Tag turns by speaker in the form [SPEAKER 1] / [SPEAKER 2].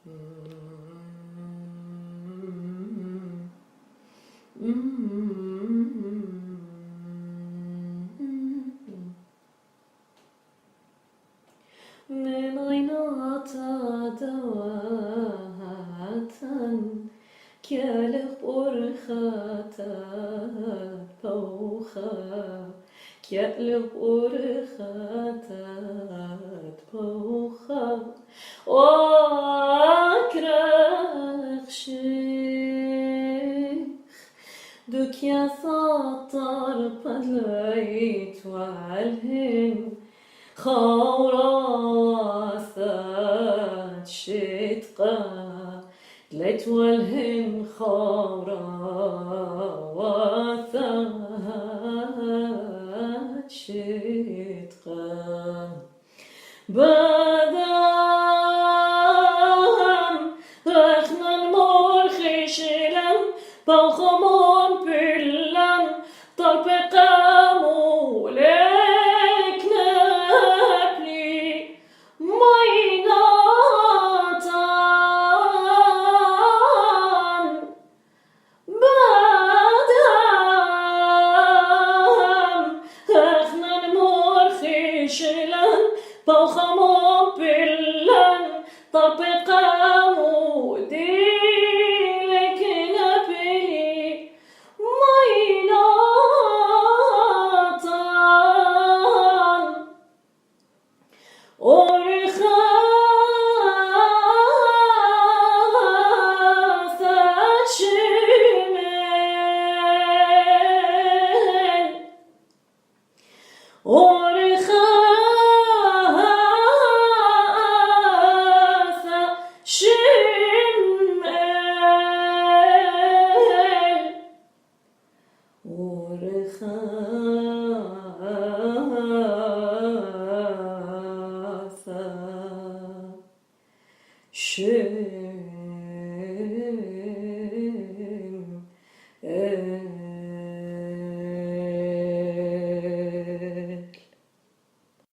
[SPEAKER 1] من أين أتى كالق أرخاتات بوخا كالق أرخاتات بوخا وأكره شيخ دوك يا سطر بدليت وعلهن خوراسات شتقا دليت والهن خوراسات شتقا بدم رخنا مرخشلا بوخمون بلن طلبقا مولك نبلي ميناتان بدم رخنا مرخشلا بوخمون بلن طلبقا موديلك نبلي ميناتان أرخاثة شمال أرخاثة شمال ورخاثة شمال